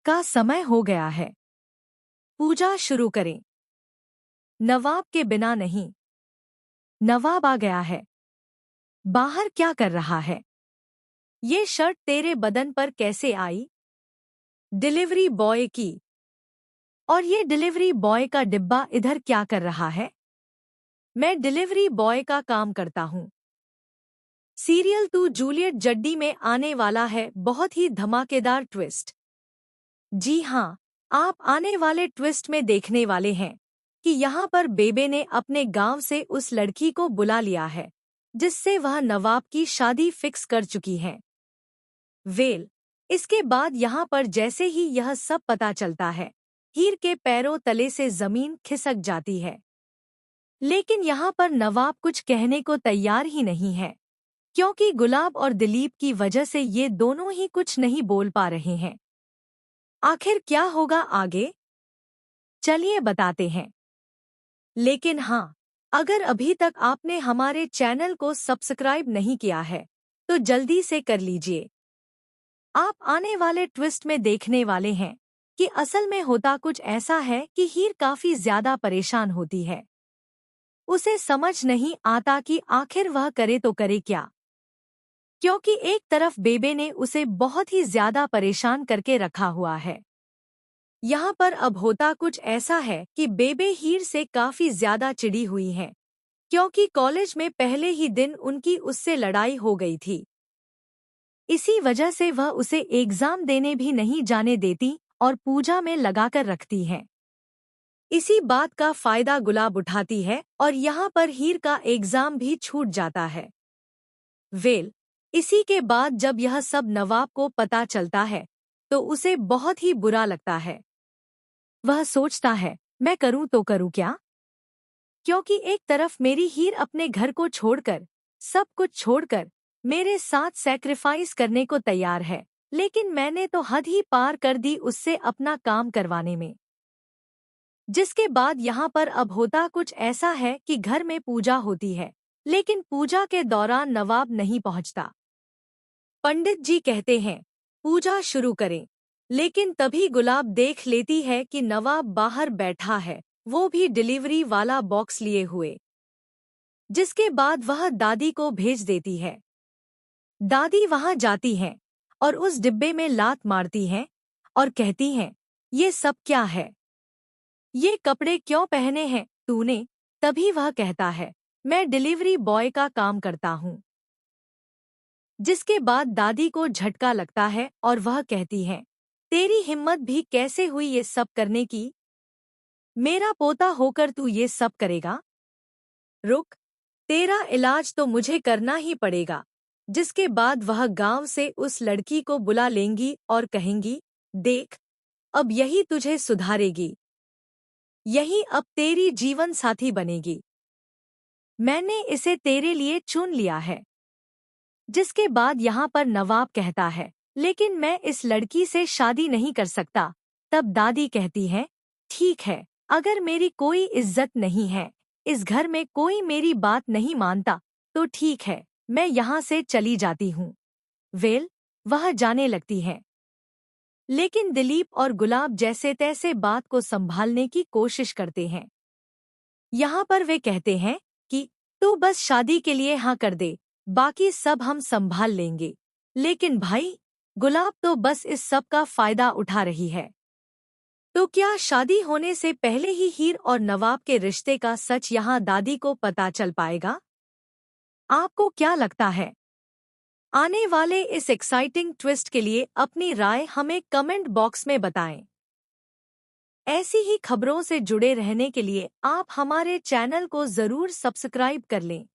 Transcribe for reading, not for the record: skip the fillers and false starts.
का समय हो गया है। पूजा शुरू करें। नवाब के बिना नहीं। नवाब आ गया है। बाहर क्या कर रहा है? ये शर्ट तेरे बदन पर कैसे आई? डिलीवरी बॉय की। और ये डिलीवरी बॉय का डिब्बा इधर क्या कर रहा है? मैं डिलीवरी बॉय का काम करता हूँ। सीरियल तू जूलियट जड्डी में आने वाला है, बहुत ही धमाकेदार ट्विस्ट। जी हाँ, आप आने वाले ट्विस्ट में देखने वाले हैं कि यहाँ पर बेबे ने अपने गांव से उस लड़की को बुला लिया है जिससे वह नवाब की शादी फिक्स कर चुकी है। वेल, इसके बाद यहाँ पर जैसे ही यह सब पता चलता है, हीर के पैरों तले से जमीन खिसक जाती है। लेकिन यहाँ पर नवाब कुछ कहने को तैयार ही नहीं है, क्योंकि गुलाब और दिलीप की वजह से ये दोनों ही कुछ नहीं बोल पा रहे हैं। आखिर क्या होगा आगे? चलिए बताते हैं। लेकिन हाँ, अगर अभी तक आपने हमारे चैनल को सब्सक्राइब नहीं किया है, तो जल्दी से कर लीजिए। आप आने वाले ट्विस्ट में देखने वाले हैं कि असल में होता कुछ ऐसा है कि हीर काफी ज्यादा परेशान होती है। उसे समझ नहीं आता कि आखिर वह करे तो करे क्या, क्योंकि एक तरफ बेबे ने उसे बहुत ही ज्यादा परेशान करके रखा हुआ है। यहाँ पर अब होता कुछ ऐसा है कि बेबे हीर से काफी ज्यादा चिढ़ी हुई है, क्योंकि कॉलेज में पहले ही दिन उनकी उससे लड़ाई हो गई थी। इसी वजह से वह उसे एग्जाम देने भी नहीं जाने देती और पूजा में लगाकर रखती है। इसी बात का फायदा गुलाब उठाती है और यहाँ पर हीर का एग्जाम भी छूट जाता है। वेल, इसी के बाद जब यह सब नवाब को पता चलता है तो उसे बहुत ही बुरा लगता है। वह सोचता है, मैं करूं तो करूं क्या? क्योंकि एक तरफ मेरी हीर अपने घर को छोड़कर, सब कुछ छोड़कर मेरे साथ सैक्रिफाइस करने को तैयार है, लेकिन मैंने तो हद ही पार कर दी उससे अपना काम करवाने में। जिसके बाद यहाँ पर अब होता कुछ ऐसा है कि घर में पूजा होती है, लेकिन पूजा के दौरान नवाब नहीं पहुँचता। पंडित जी कहते हैं, पूजा शुरू करें, लेकिन तभी गुलाब देख लेती है कि नवाब बाहर बैठा है, वो भी डिलीवरी वाला बॉक्स लिए हुए। जिसके बाद वह दादी को भेज देती है। दादी वहां जाती हैं और उस डिब्बे में लात मारती हैं और कहती हैं, ये सब क्या है? ये कपड़े क्यों पहने हैं तूने? तभी वह कहता है, मैं डिलीवरी बॉय का काम करता हूँ। जिसके बाद दादी को झटका लगता है और वह कहती है, तेरी हिम्मत भी कैसे हुई ये सब करने की? मेरा पोता होकर तू ये सब करेगा? रुक, तेरा इलाज तो मुझे करना ही पड़ेगा। जिसके बाद वह गांव से उस लड़की को बुला लेंगी और कहेंगी, देख, अब यही तुझे सुधारेगी, यही अब तेरी जीवन साथी बनेगी। मैंने इसे तेरे लिए चुन लिया है। जिसके बाद यहाँ पर नवाब कहता है, लेकिन मैं इस लड़की से शादी नहीं कर सकता। तब दादी कहती है, ठीक है, अगर मेरी कोई इज्जत नहीं है, इस घर में कोई मेरी बात नहीं मानता, तो ठीक है, मैं यहाँ से चली जाती हूँ। वेल, वह जाने लगती है। लेकिन दिलीप और गुलाब जैसे तैसे बात को संभालने की कोशिश करते हैं। यहाँ पर वे कहते हैं कि तू बस शादी के लिए हाँ कर दे, बाकी सब हम संभाल लेंगे। लेकिन भाई, गुलाब तो बस इस सब का फायदा उठा रही है। तो क्या शादी होने से पहले ही हीर और नवाब के रिश्ते का सच यहाँ दादी को पता चल पाएगा? आपको क्या लगता है? आने वाले इस एक्साइटिंग ट्विस्ट के लिए अपनी राय हमें कमेंट बॉक्स में बताएं। ऐसी ही खबरों से जुड़े रहने के लिए आप हमारे चैनल को जरूर सब्सक्राइब कर लें।